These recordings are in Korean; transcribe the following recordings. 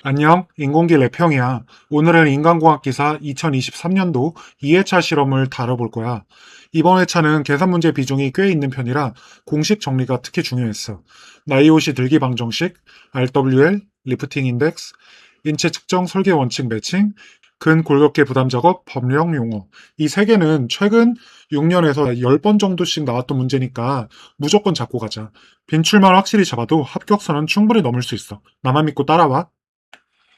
안녕, 인공기 래평이야. 오늘은 인간공학 기사 2023년도 2회차 실험을 다뤄볼 거야. 이번 회차는 계산 문제 비중이 꽤 있는 편이라 공식 정리가 특히 중요했어. 나이오시 들기 방정식, RWL, 리프팅 인덱스, 인체 측정 설계 원칙 매칭, 근골격계 부담 작업, 법령 용어. 이 세 개는 최근 6년에서 10번 정도씩 나왔던 문제니까 무조건 잡고 가자. 빈출만 확실히 잡아도 합격선은 충분히 넘을 수 있어. 나만 믿고 따라와.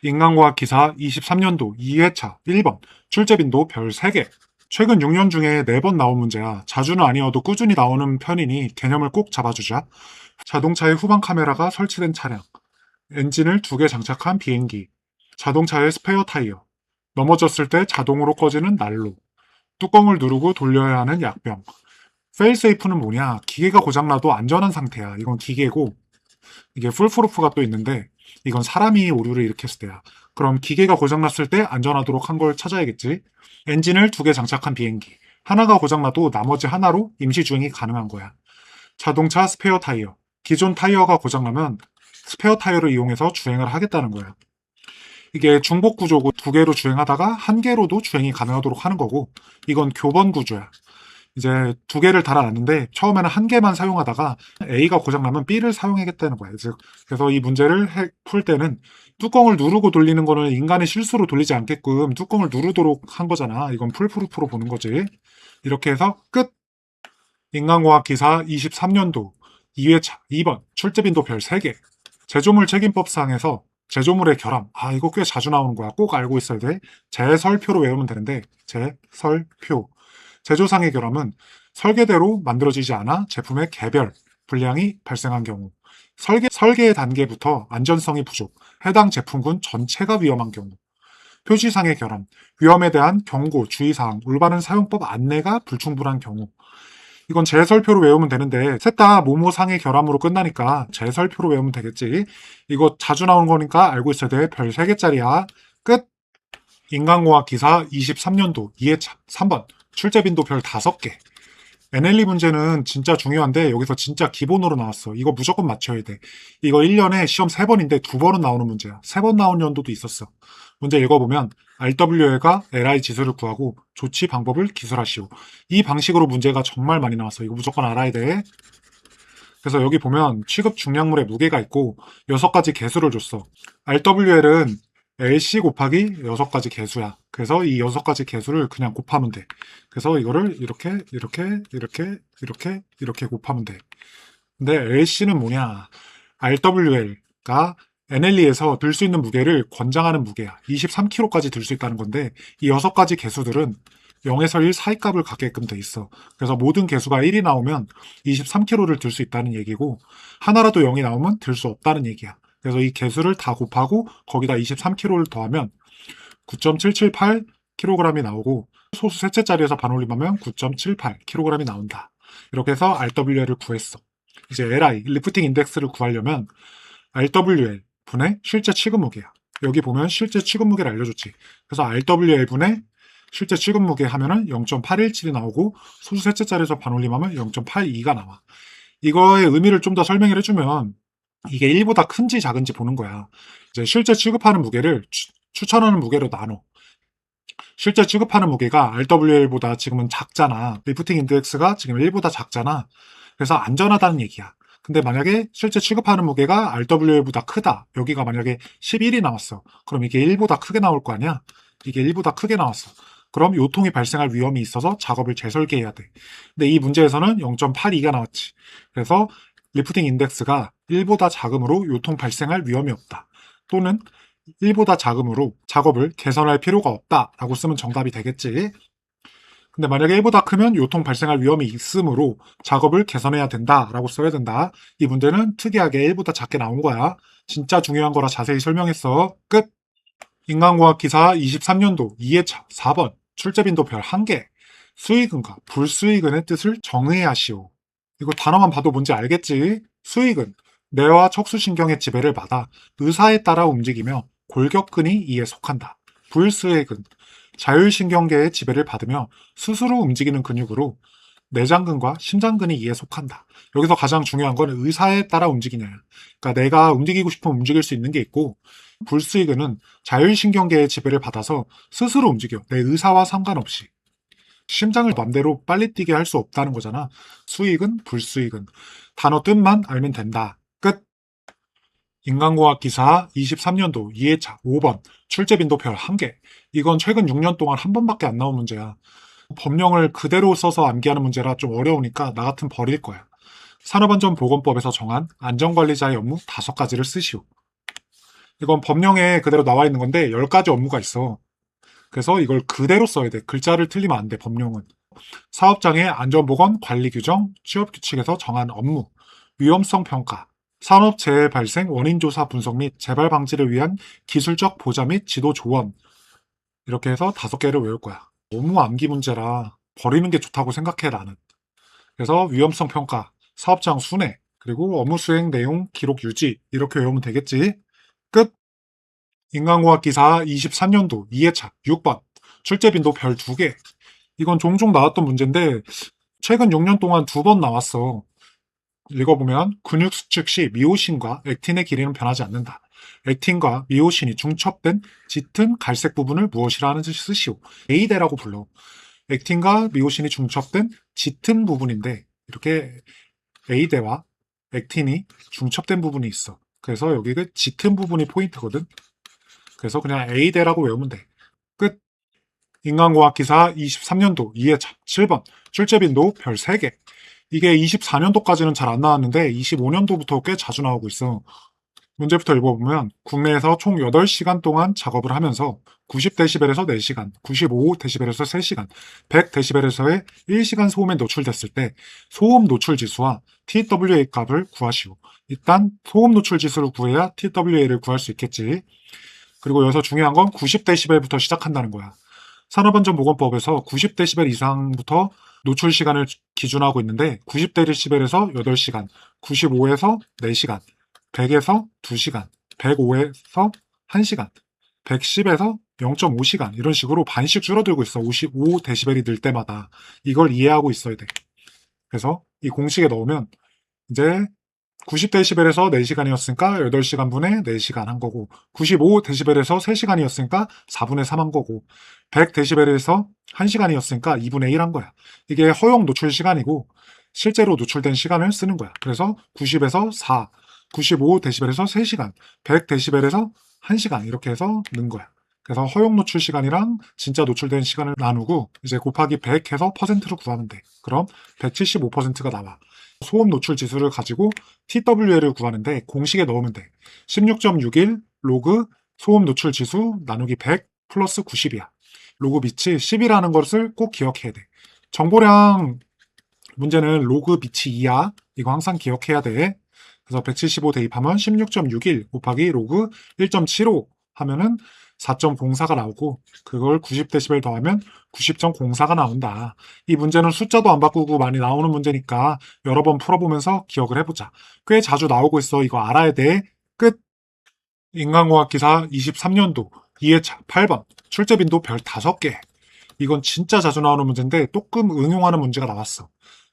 인간과학 기사 23년도 2회차 1번 출제빈도 별 3개. 최근 6년 중에 4번 나온 문제야. 자주는 아니어도 꾸준히 나오는 편이니 개념을 꼭 잡아주자. 자동차의 후방 카메라가 설치된 차량, 엔진을 2개 장착한 비행기, 자동차의 스페어 타이어, 넘어졌을 때 자동으로 꺼지는 난로, 뚜껑을 누르고 돌려야 하는 약병. 페일세이프는 뭐냐? 기계가 고장나도 안전한 상태야. 이건 기계고, 이게 풀프루프가 또 있는데 이건 사람이 오류를 일으켰을 때야. 그럼 기계가 고장났을 때 안전하도록 한 걸 찾아야겠지. 엔진을 2개 장착한 비행기. 하나가 고장나도 나머지 하나로 임시 주행이 가능한 거야. 자동차 스페어 타이어. 기존 타이어가 고장나면 스페어 타이어를 이용해서 주행을 하겠다는 거야. 이게 중복 구조고 2개로 주행하다가 1개로도 주행이 가능하도록 하는 거고, 이건 교번 구조야. 이제 2개를 달아놨는데 처음에는 1개만 사용하다가 A가 고장나면 B를 사용하겠다는 거예요. 그래서 이 문제를 풀 때는 뚜껑을 누르고 돌리는 거는 인간의 실수로 돌리지 않게끔 뚜껑을 누르도록 한 거잖아. 이건 풀프루프로 보는 거지. 이렇게 해서 끝! 인간공학 기사 23년도 2회차 2번 출제빈도 별 3개. 제조물 책임법상에서 제조물의 결함. 이거 꽤 자주 나오는 거야. 꼭 알고 있어야 돼. 제설표로 외우면 되는데 제설표. 제조상의 결함은 설계대로 만들어지지 않아 제품의 개별, 불량이 발생한 경우, 설계 단계부터 안전성이 부족, 해당 제품군 전체가 위험한 경우, 표시상의 결함, 위험에 대한 경고, 주의사항, 올바른 사용법 안내가 불충분한 경우. 이건 제설표로 외우면 되는데 셋 다 모모상의 결함으로 끝나니까 제설표로 외우면 되겠지. 이거 자주 나오는 거니까 알고 있어야 돼. 별 3개짜리야. 끝! 인간공학 기사 23년도 2회차 3번 출제빈도 별 5개. NLE 문제는 진짜 중요한데 여기서 진짜 기본으로 나왔어. 이거 무조건 맞춰야 돼. 이거 1년에 시험 3번인데 2번은 나오는 문제야. 3번 나온 연도도 있었어. 문제 읽어보면 RWL과 LI 지수를 구하고 조치 방법을 기술하시오. 이 방식으로 문제가 정말 많이 나왔어. 이거 무조건 알아야 돼. 그래서 여기 보면 취급 중량물의 무게가 있고 6가지 개수를 줬어. RWL은 LC 곱하기 6가지 개수야. 그래서 이 6가지 개수를 그냥 곱하면 돼. 그래서 이거를 이렇게 곱하면 돼. 근데 LC는 뭐냐? RWL가 NLE에서 들 수 있는 무게를 권장하는 무게야. 23kg까지 들 수 있다는 건데 이 6가지 개수들은 0에서 1 사이 값을 갖게끔 돼 있어. 그래서 모든 개수가 1이 나오면 23kg를 들 수 있다는 얘기고 하나라도 0이 나오면 들 수 없다는 얘기야. 그래서 이 개수를 다 곱하고 거기다 23kg를 더하면 9.778kg이 나오고 소수 셋째 자리에서 반올림하면 9.78kg이 나온다. 이렇게 해서 RWL을 구했어. 이제 LI, 리프팅 인덱스를 구하려면 RWL 분의 실제 취급 무게야. 여기 보면 실제 취급 무게를 알려줬지. 그래서 RWL 분의 실제 취급 무게 하면은 0.817이 나오고 소수 셋째 자리에서 반올림하면 0.82가 나와. 이거의 의미를 좀 더 설명을 해주면 이게 1보다 큰지 작은지 보는 거야. 이제 실제 취급하는 무게를 추천하는 무게로 나눠. 실제 취급하는 무게가 RWL보다 지금은 작잖아. 리프팅 인덱스가 지금 1보다 작잖아. 그래서 안전하다는 얘기야. 근데 만약에 실제 취급하는 무게가 RWL보다 크다. 여기가 만약에 11이 나왔어. 그럼 이게 1보다 크게 나올 거 아니야? 이게 1보다 크게 나왔어. 그럼 요통이 발생할 위험이 있어서 작업을 재설계해야 돼. 근데 이 문제에서는 0.82가 나왔지. 그래서 리프팅 인덱스가 1보다 작음으로 요통 발생할 위험이 없다. 또는 1보다 작음으로 작업을 개선할 필요가 없다라고 쓰면 정답이 되겠지. 근데 만약에 1보다 크면 요통 발생할 위험이 있으므로 작업을 개선해야 된다라고 써야 된다. 이 문제는 특이하게 1보다 작게 나온 거야. 진짜 중요한 거라 자세히 설명했어. 끝! 인간공학 기사 23년도 2회차 4번 출제빈도 별 1개. 수익은과 불수익은의 뜻을 정의하시오. 이거 단어만 봐도 뭔지 알겠지? 수익은 뇌와 척수신경의 지배를 받아 의사에 따라 움직이며 골격근이 이에 속한다. 불수익은 자율신경계의 지배를 받으며 스스로 움직이는 근육으로 내장근과 심장근이 이에 속한다. 여기서 가장 중요한 건 의사에 따라 움직이냐. 그러니까 내가 움직이고 싶으면 움직일 수 있는 게 있고, 불수의근은 자율신경계의 지배를 받아서 스스로 움직여. 내 의사와 상관없이. 심장을 맘대로 빨리 뛰게 할 수 없다는 거잖아. 수익은, 불수익은. 단어 뜻만 알면 된다. 끝. 인간공학 기사 23년도 2회차 5번. 출제빈도 별 1개. 이건 최근 6년 동안 한 번밖에 안 나온 문제야. 법령을 그대로 써서 암기하는 문제라 좀 어려우니까 나 같으면 버릴 거야. 산업안전보건법에서 정한 안전관리자의 업무 5가지를 쓰시오. 이건 법령에 그대로 나와 있는 건데 10가지 업무가 있어. 그래서 이걸 그대로 써야 돼. 글자를 틀리면 안 돼, 법령은. 사업장의 안전보건 관리 규정, 취업규칙에서 정한 업무, 위험성 평가, 산업재해 발생 원인 조사 분석 및 재발 방지를 위한 기술적 보좌 및 지도 조언. 이렇게 해서 5개를 외울 거야. 너무 암기 문제라 버리는 게 좋다고 생각해, 나는. 그래서 위험성 평가, 사업장 순회, 그리고 업무 수행 내용 기록 유지, 이렇게 외우면 되겠지. 끝! 인간공학 기사 23년도 2회차 6번. 출제빈도 별 2개. 이건 종종 나왔던 문제인데 최근 6년 동안 2번 나왔어. 읽어보면 근육 수축 시 미오신과 액틴의 길이는 변하지 않는다. 액틴과 미오신이 중첩된 짙은 갈색 부분을 무엇이라 하는지 쓰시오. 에이데라고 불러. 액틴과 미오신이 중첩된 짙은 부분인데 이렇게 에이데와 액틴이 중첩된 부분이 있어. 그래서 여기 그 짙은 부분이 포인트거든. 그래서 그냥 에이데라고 외우면 돼. 끝. 인간공학 기사 23년도 2회차 7번. 출제빈도 별 3개. 이게 24년도까지는 잘 안 나왔는데 25년도부터 꽤 자주 나오고 있어. 문제부터 읽어보면 국내에서 총 8시간 동안 작업을 하면서 90dB에서 4시간, 95dB에서 3시간, 100dB에서의 1시간 소음에 노출됐을 때 소음 노출 지수와 TWA 값을 구하시오. 일단 소음 노출 지수를 구해야 TWA를 구할 수 있겠지. 그리고 여기서 중요한 건 90dB부터 시작한다는 거야. 산업안전보건법에서 90dB 이상부터 노출 시간을 기준하고 있는데 90dB에서 8시간, 95에서 4시간, 100에서 2시간, 105에서 1시간, 110에서 0.5시간 이런 식으로 반씩 줄어들고 있어. 55dB이 늘 때마다. 이걸 이해하고 있어야 돼. 그래서 이 공식에 넣으면 이제 90dB에서 4시간이었으니까 8시간 분의 4시간 한 거고 95dB에서 3시간이었으니까 4분의 3 한 거고 100dB에서 1시간이었으니까 2분의 1 한 거야. 이게 허용 노출 시간이고 실제로 노출된 시간을 쓰는 거야. 그래서 90에서 4, 95dB에서 3시간, 100dB에서 1시간 이렇게 해서 넣은 거야. 그래서 허용 노출 시간이랑 진짜 노출된 시간을 나누고 이제 곱하기 100 해서 퍼센트로 구하면 돼. 그럼 175%가 나와. 소음 노출 지수를 가지고 TWL을 구하는데 공식에 넣으면 돼. 16.61 로그 소음 노출 지수 나누기 100 플러스 90이야. 로그 빛이 10이라는 것을 꼭 기억해야 돼. 정보량 문제는 로그 빛이 2야. 이거 항상 기억해야 돼. 그래서 175 대입하면 16.61 곱하기 로그 1.75 하면은 4.04가 나오고 그걸 90dB 더하면 90.04가 나온다. 이 문제는 숫자도 안 바꾸고 많이 나오는 문제니까 여러 번 풀어보면서 기억을 해보자. 꽤 자주 나오고 있어. 이거 알아야 돼. 끝. 인간공학 기사 23년도 2회차 8번. 출제빈도 별 5개. 이건 진짜 자주 나오는 문제인데 조금 응용하는 문제가 나왔어.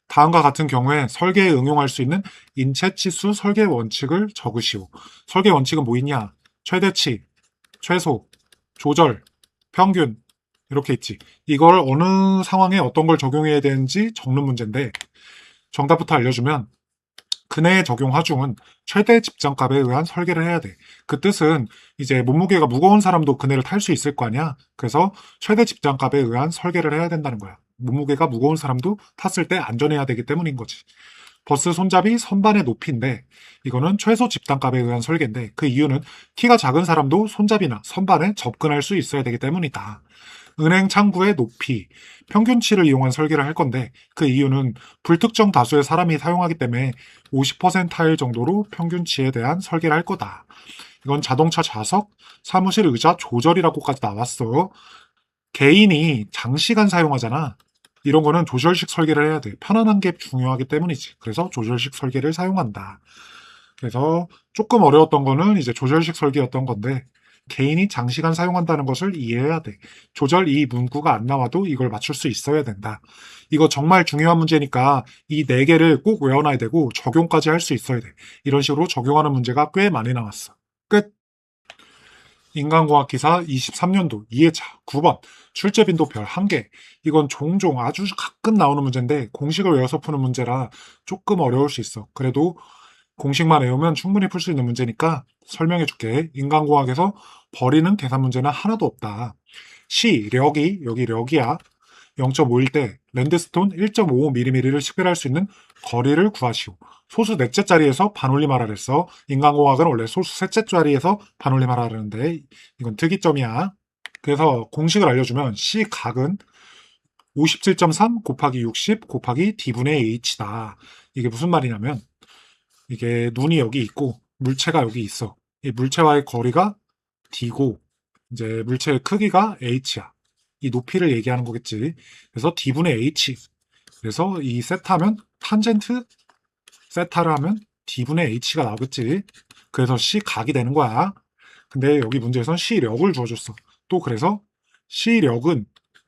다음과 같은 경우에 설계에 응용할 수 있는 인체치수 설계 원칙을 적으시오. 설계 원칙은 뭐 있냐? 최대치, 최소, 조절, 평균 이렇게 있지. 이걸 어느 상황에 어떤 걸 적용해야 되는지 적는 문제인데 정답부터 알려주면 근해 적용 하중은 최대 집정값에 의한 설계를 해야 돼. 그 뜻은 이제 몸무게가 무거운 사람도 그네를 탈 수 있을 거 아니야. 그래서 최대 집정값에 의한 설계를 해야 된다는 거야. 몸무게가 무거운 사람도 탔을 때 안전해야 되기 때문인 거지. 버스 손잡이 선반의 높이인데 이거는 최소 집단값에 의한 설계인데 그 이유는 키가 작은 사람도 손잡이나 선반에 접근할 수 있어야 되기 때문이다. 은행 창구의 높이, 평균치를 이용한 설계를 할 건데 그 이유는 불특정 다수의 사람이 사용하기 때문에 50%타일 정도로 평균치에 대한 설계를 할 거다. 이건 자동차 좌석, 사무실 의자 조절이라고까지 나왔어. 개인이 장시간 사용하잖아. 이런 거는 조절식 설계를 해야 돼. 편안한 게 중요하기 때문이지. 그래서 조절식 설계를 사용한다. 그래서 조금 어려웠던 거는 이제 조절식 설계였던 건데 개인이 장시간 사용한다는 것을 이해해야 돼. 조절 이 문구가 안 나와도 이걸 맞출 수 있어야 된다. 이거 정말 중요한 문제니까 이 네 개를 꼭 외워놔야 되고 적용까지 할 수 있어야 돼. 이런 식으로 적용하는 문제가 꽤 많이 나왔어. 끝! 인간과학 기사 23년도 2회차 9번 출제 빈도별 1개. 이건 종종 아주 가끔 나오는 문제인데 공식을 외워서 푸는 문제라 조금 어려울 수 있어. 그래도 공식만 외우면 충분히 풀 수 있는 문제니까 설명해 줄게. 인간공학에서 버리는 계산 문제는 하나도 없다. 시력이 여기 력이야. 0.5일 때 랜드스톤 1.55mm를 식별할 수 있는 거리를 구하시오. 소수 넷째 자리에서 반올림하라 그랬어. 인간공학은 원래 소수 셋째 자리에서 반올림하라 그러는데 이건 특이점이야. 그래서 공식을 알려주면 C각은 57.3 곱하기 60 곱하기 D분의 H다. 이게 무슨 말이냐면 이게 눈이 여기 있고 물체가 여기 있어. 이 물체와의 거리가 D고 이제 물체의 크기가 H야. 이 높이를 얘기하는 거겠지. 그래서 D분의 H. 그래서 이 세타면 탄젠트 세타를 하면 D분의 H가 나오겠지. 그래서 C각이 되는 거야. 근데 여기 문제에선 C력을 주어줬어. 또 그래서 C력은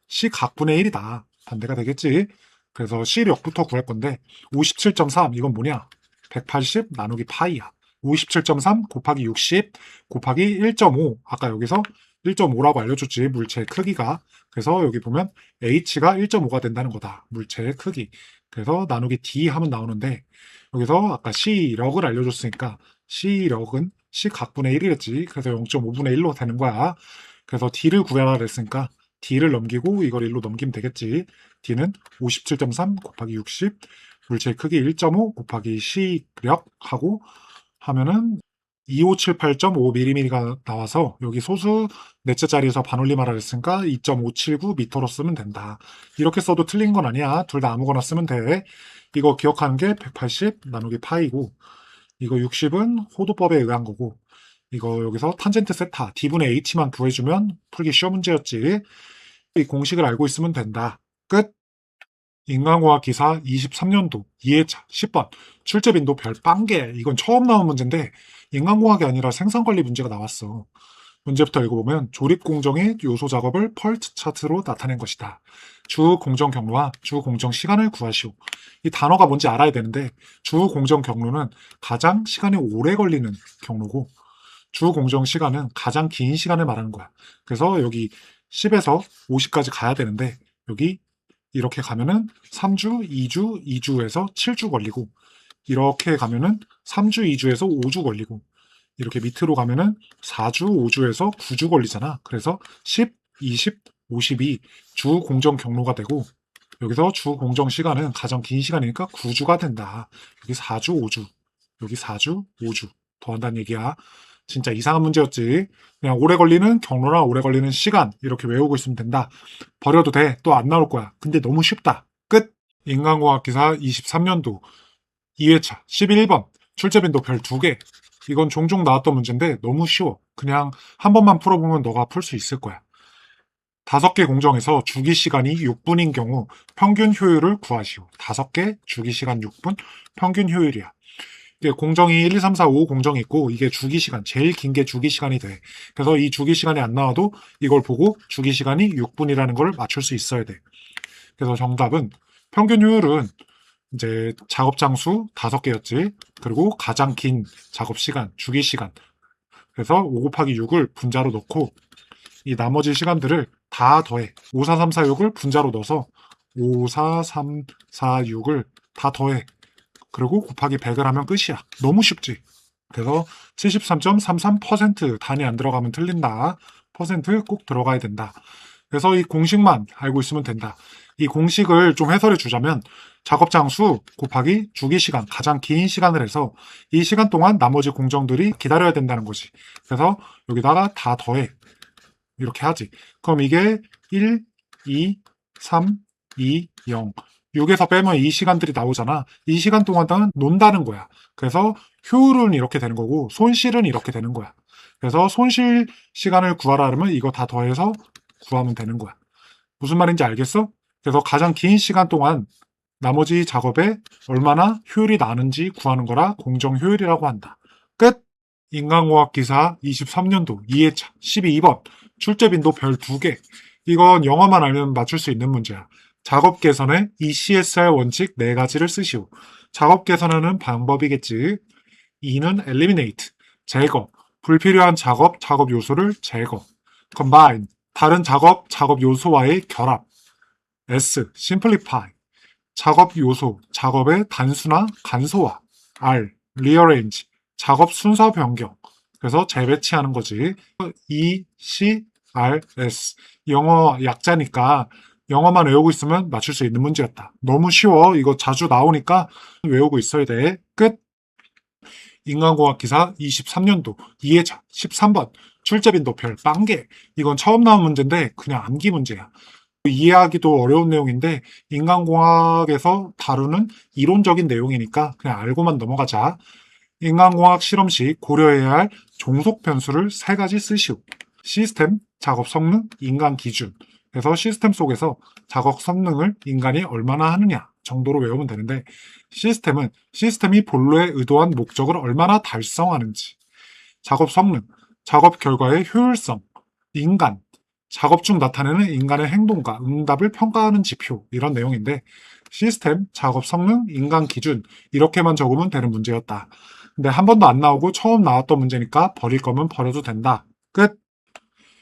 C각분의 1이다. 반대가 되겠지. 그래서 C력부터 구할 건데 57.3 이건 뭐냐? 180 나누기 파이야. 57.3 곱하기 60 곱하기 1.5 아까 여기서 1.5라고 알려줬지 물체의 크기가. 그래서 여기 보면 h가 1.5가 된다는 거다 물체의 크기. 그래서 나누기 d 하면 나오는데 여기서 아까 C력을 알려줬으니까 C력은 C각분의 1이랬지. 그래서 0.5분의 1로 되는 거야. 그래서 d를 구하라 그랬으니까 d를 넘기고 이걸 1로 넘기면 되겠지. d는 57.3 곱하기 60 물체의 크기 1.5 곱하기 C력하고 하면은 2578.5mm가 나와서 여기 소수 넷째 자리에서 반올림하라 그랬으니까 2.579m로 쓰면 된다. 이렇게 써도 틀린 건 아니야. 둘 다 아무거나 쓰면 돼. 이거 기억하는 게 180 나누기 파이고 이거 60은 호도법에 의한 거고 이거 여기서 탄젠트 세타 D분의 H만 구해주면 풀기 쉬운 문제였지. 이 공식을 알고 있으면 된다. 끝! 인간과학 기사 23년도 2회차 10번 출제 빈도 별 빵개. 이건 처음 나온 문제인데 인간공학이 아니라 생산관리 문제가 나왔어. 문제부터 읽어보면 조립 공정의 요소 작업을 펄트 차트로 나타낸 것이다. 주 공정 경로와 주 공정 시간을 구하시오. 이 단어가 뭔지 알아야 되는데 주 공정 경로는 가장 시간이 오래 걸리는 경로고 주 공정 시간은 가장 긴 시간을 말하는 거야. 그래서 여기 10에서 50까지 가야 되는데 여기 이렇게 가면은 3주, 2주, 2주에서 7주 걸리고 이렇게 가면은 3주, 2주에서 5주 걸리고 이렇게 밑으로 가면은 4주, 5주에서 9주 걸리잖아. 그래서 10, 20, 52 주 공정 경로가 되고 여기서 주 공정 시간은 가장 긴 시간이니까 9주가 된다. 여기 4주, 5주, 여기 4주, 5주 더한다는 얘기야. 진짜 이상한 문제였지. 그냥 오래 걸리는 경로나 오래 걸리는 시간 이렇게 외우고 있으면 된다. 버려도 돼. 또 안 나올 거야. 근데 너무 쉽다. 끝! 인간공학 기사 23년도 2회차 11번 출제 빈도 별 2개. 이건 종종 나왔던 문제인데 너무 쉬워. 그냥 한 번만 풀어보면 너가 풀 수 있을 거야. 5개 공정에서 주기 시간이 6분인 경우 평균 효율을 구하시오. 5개 주기 시간 6분 평균 효율이야. 이게 공정이 1, 2, 3, 4, 5 공정이 있고 이게 주기 시간, 제일 긴 게 주기 시간이 돼. 그래서 이 주기 시간이 안 나와도 이걸 보고 주기 시간이 6분이라는 걸 맞출 수 있어야 돼. 그래서 정답은 평균 효율은 이제 작업 장수 5개였지. 그리고 가장 긴 작업 시간, 주기 시간. 그래서 5 곱하기 6을 분자로 넣고 이 나머지 시간들을 다 더해. 5, 4, 3, 4, 6을 분자로 넣어서 5, 4, 3, 4, 6을 다 더해. 그리고 곱하기 100을 하면 끝이야. 너무 쉽지. 그래서 73.33% 단위 안 들어가면 틀린다. 퍼센트 꼭 들어가야 된다. 그래서 이 공식만 알고 있으면 된다. 이 공식을 좀 해설해 주자면 작업 장수 곱하기 주기 시간, 가장 긴 시간을 해서 이 시간 동안 나머지 공정들이 기다려야 된다는 거지. 그래서 여기다가 다 더해. 이렇게 하지. 그럼 이게 1, 2, 3, 2, 0. 6에서 빼면 이 시간들이 나오잖아. 이 시간 동안은 논다는 거야. 그래서 효율은 이렇게 되는 거고 손실은 이렇게 되는 거야. 그래서 손실 시간을 구하라 하면 이거 다 더해서 구하면 되는 거야. 무슨 말인지 알겠어? 그래서 가장 긴 시간 동안 나머지 작업에 얼마나 효율이 나는지 구하는 거라 공정 효율이라고 한다. 끝! 인간공학 기사 23년도 2회차 12번 출제빈도 별 2개. 이건 영어만 알면 맞출 수 있는 문제야. 작업 개선에 ECSR 원칙 4가지를 쓰시오. 작업 개선하는 방법이겠지. 2는 eliminate, 제거. 불필요한 작업, 작업 요소를 제거. combine, 다른 작업, 작업 요소와의 결합. S, simplify, 작업 요소, 작업의 단순화, 간소화. R, rearrange, 작업 순서 변경. 그래서 재배치하는 거지. E, C, R, S. 영어 약자니까 영어만 외우고 있으면 맞출 수 있는 문제였다. 너무 쉬워. 이거 자주 나오니까 외우고 있어야 돼. 끝. 인간공학 기사 23년도 2회차 13번 출제빈도 별 빵개. 이건 처음 나온 문제인데 그냥 암기 문제야. 이해하기도 어려운 내용인데 인간공학에서 다루는 이론적인 내용이니까 그냥 알고만 넘어가자. 인간공학 실험 시 고려해야 할 종속 변수를 3가지 쓰시오. 시스템, 작업 성능, 인간 기준. 그래서 시스템 속에서 작업 성능을 인간이 얼마나 하느냐 정도로 외우면 되는데, 시스템은 시스템이 본래의 의도한 목적을 얼마나 달성하는지. 작업 성능, 작업 결과의 효율성. 인간, 작업 중 나타내는 인간의 행동과 응답을 평가하는 지표. 이런 내용인데, 시스템, 작업 성능, 인간 기준 이렇게만 적으면 되는 문제였다. 근데 한 번도 안 나오고 처음 나왔던 문제니까 버릴 거면 버려도 된다. 끝.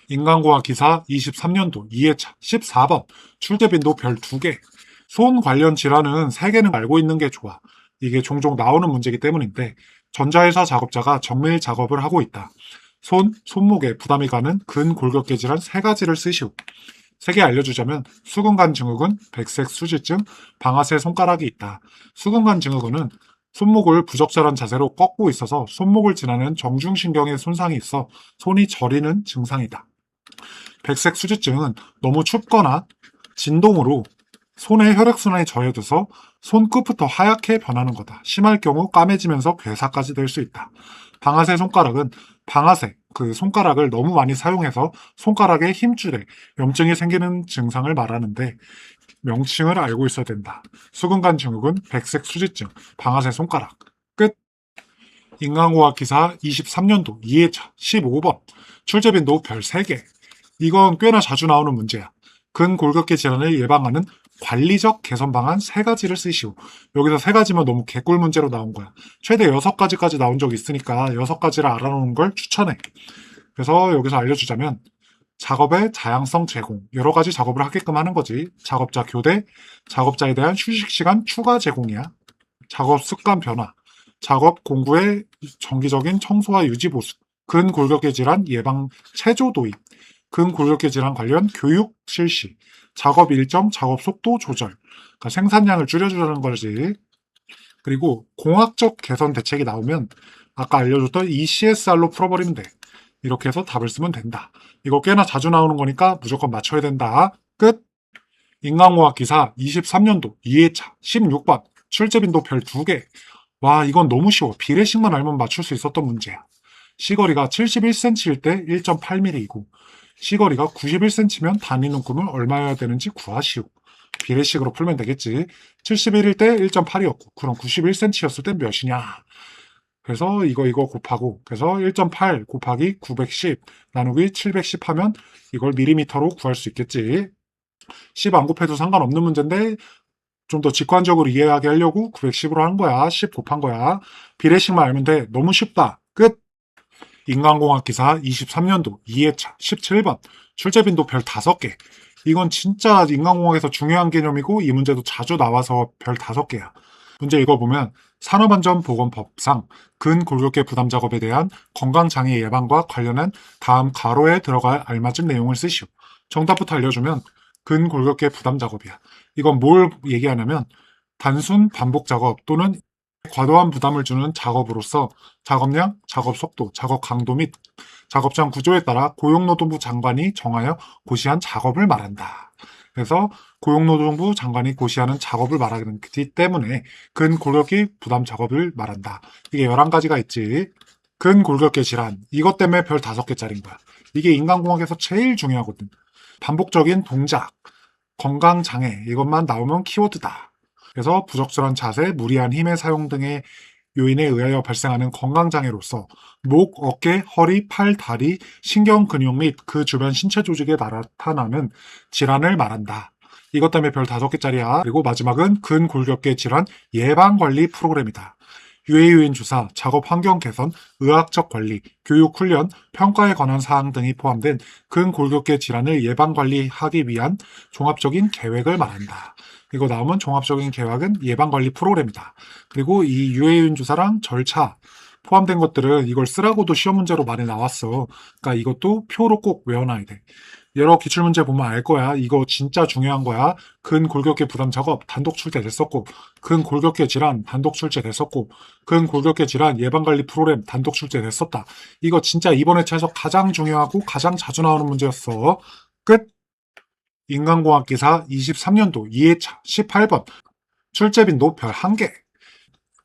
인간공학 기사 23년도 2회차 14번 출제빈도 별 2개. 손 관련 질환은 3개는 알고 있는 게 좋아. 이게 종종 나오는 문제이기 때문인데, 전자회사 작업자가 정밀 작업을 하고 있다. 손목에 부담이 가는 근골격계 질환 3가지를 쓰시오. 3개 알려주자면 수근관 증후군, 백색 수지증, 방아쇠 손가락이 있다. 수근관 증후군은 손목을 부적절한 자세로 꺾고 있어서 손목을 지나는 정중신경에 손상이 있어 손이 저리는 증상이다. 백색 수지증은 너무 춥거나 진동으로 손의 혈액순환이 저해져서 손끝부터 하얗게 변하는 거다. 심할 경우 까매지면서 괴사까지 될 수 있다. 방아쇠 손가락은 방아쇠, 그 손가락을 너무 많이 사용해서 손가락에 힘줄에 염증이 생기는 증상을 말하는데 명칭을 알고 있어야 된다. 수근관 증후군, 백색 수지증, 방아쇠 손가락. 끝. 인간공학 기사 23년도 2회차 15번 출제빈도 별 3개. 이건 꽤나 자주 나오는 문제야. 근골격계 질환을 예방하는 관리적 개선 방안 3가지를 쓰시오. 여기서 3가지면 너무 개꿀 문제로 나온 거야. 최대 6가지까지 나온 적이 있으니까 6가지를 알아놓는 걸 추천해. 그래서 여기서 알려주자면 작업의 다양성 제공, 여러 가지 작업을 하게끔 하는 거지. 작업자 교대, 작업자에 대한 휴식 시간 추가 제공이야. 작업 습관 변화, 작업 공구의 정기적인 청소와 유지 보수, 근골격계 질환 예방 체조 도입, 근골격계 질환 관련 교육 실시, 작업 일정, 작업 속도 조절, 그러니까 생산량을 줄여주라는 거지. 그리고 공학적 개선 대책이 나오면 아까 알려줬던 ECSR로 풀어버리면 돼. 이렇게 해서 답을 쓰면 된다. 이거 꽤나 자주 나오는 거니까 무조건 맞춰야 된다. 끝. 인간공학 기사 23년도 2회차 16번 출제빈도 별 2개. 와, 이건 너무 쉬워. 비례식만 알면 맞출 수 있었던 문제야. 시거리가 71cm일 때 1.8mm이고 시거리가 91cm면 단위 눈금은 얼마여야 되는지 구하시오. 비례식으로 풀면 되겠지. 71일 때 1.8이었고 그럼 91cm였을 땐 몇이냐. 그래서 이거 곱하고 그래서 1.8 곱하기 910 나누기 710 하면 이걸 밀리미터로 구할 수 있겠지. 10 안 곱해도 상관없는 문제인데 좀 더 직관적으로 이해하게 하려고 910으로 한 거야. 10 곱한 거야. 비례식만 알면 돼. 너무 쉽다. 끝. 인간공학 기사 23년도 2회차 17번 출제빈도 별 5개. 이건 진짜 인간공학에서 중요한 개념이고 이 문제도 자주 나와서 별 5개야. 문제 읽어보면 산업안전보건법상 근골격계 부담 작업에 대한 건강장애 예방과 관련한 다음 가로에 들어갈 알맞은 내용을 쓰시오. 정답부터 알려주면 근골격계 부담 작업이야. 이건 뭘 얘기하냐면 단순 반복 작업 또는 과도한 부담을 주는 작업으로서 작업량, 작업 속도, 작업 강도 및 작업장 구조에 따라 고용노동부 장관이 정하여 고시한 작업을 말한다. 그래서 고용노동부 장관이 고시하는 작업을 말하기 때문에 근골격계 부담 작업을 말한다. 이게 11가지가 있지. 근골격계 질환, 이것 때문에 별 5개짜리인 거야. 이게 인간공학에서 제일 중요하거든. 반복적인 동작, 건강장애 이것만 나오면 키워드다. 그래서 부적절한 자세, 무리한 힘의 사용 등의 요인에 의하여 발생하는 건강장애로서 목, 어깨, 허리, 팔, 다리, 신경, 근육 및 그 주변 신체 조직에 나타나는 질환을 말한다. 이것 때문에 별 5개짜리야. 그리고 마지막은 근골격계 질환 예방관리 프로그램이다. 유해유인 주사, 작업 환경 개선, 의학적 관리, 교육 훈련, 평가에 관한 사항 등이 포함된 근골격계 질환을 예방관리하기 위한 종합적인 계획을 말한다. 이거 나오면 종합적인 계획은 예방관리 프로그램이다. 그리고 이 유해유인 주사랑 절차 포함된 것들은 이걸 쓰라고도 시험 문제로 많이 나왔어. 그러니까 이것도 표로 꼭 외워놔야 돼. 여러 기출문제 보면 알 거야. 이거 진짜 중요한 거야. 근골격계 부담 작업 단독 출제됐었고, 근골격계 질환 단독 출제됐었고, 근골격계 질환 예방관리 프로그램 단독 출제됐었다. 이거 진짜 이번 회차에서 가장 중요하고 가장 자주 나오는 문제였어. 끝! 인간공학 기사 23년도 2회차 18번 출제빈도 별 1개.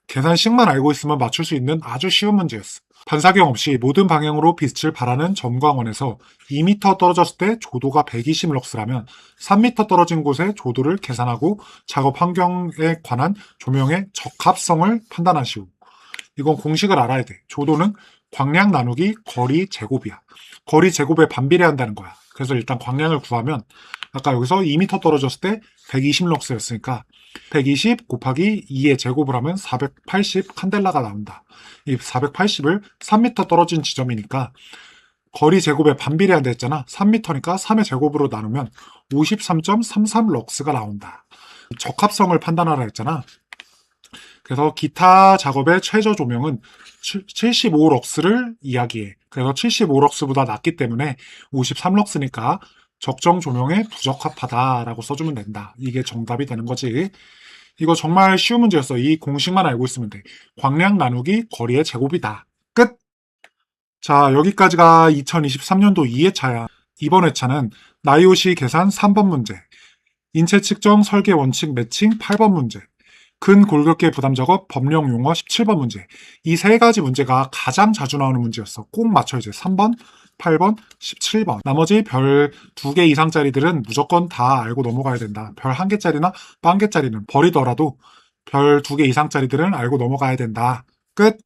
계산식만 알고 있으면 맞출 수 있는 아주 쉬운 문제였어. 반사경 없이 모든 방향으로 빛을 발하는 점광원에서 2m 떨어졌을 때 조도가 120럭스라면 3m 떨어진 곳의 조도를 계산하고 작업 환경에 관한 조명의 적합성을 판단하시오. 이건 공식을 알아야 돼. 조도는 광량 나누기 거리 제곱이야. 거리 제곱에 반비례한다는 거야. 그래서 일단 광량을 구하면 아까 여기서 2m 떨어졌을 때 120럭스였으니까 120 곱하기 2의 제곱을 하면 480 칸델라가 나온다. 이 480을 3m 떨어진 지점이니까 거리 제곱에 반비례한다 했잖아. 3m니까 3의 제곱으로 나누면 53.33럭스가 나온다. 적합성을 판단하라 했잖아. 그래서 기타 작업의 최저 조명은 75럭스를 이야기해. 그래서 75럭스보다 낮기 때문에 53럭스니까 적정 조명에 부적합하다라고 써주면 된다. 이게 정답이 되는 거지. 이거 정말 쉬운 문제였어. 이 공식만 알고 있으면 돼. 광량 나누기 거리의 제곱이다. 끝! 자, 여기까지가 2023년도 2회차야. 이번 회차는 나이오시 계산 3번 문제, 인체 측정 설계 원칙 매칭 8번 문제, 근골격계 부담 작업 법령 용어 17번 문제. 이 세 가지 문제가 가장 자주 나오는 문제였어. 꼭 맞춰야 돼. 3번, 8번, 17번. 나머지 별 2개 이상짜리들은 무조건 다 알고 넘어가야 된다. 별 1개짜리나 1개짜리는 버리더라도 별 2개 이상짜리들은 알고 넘어가야 된다. 끝!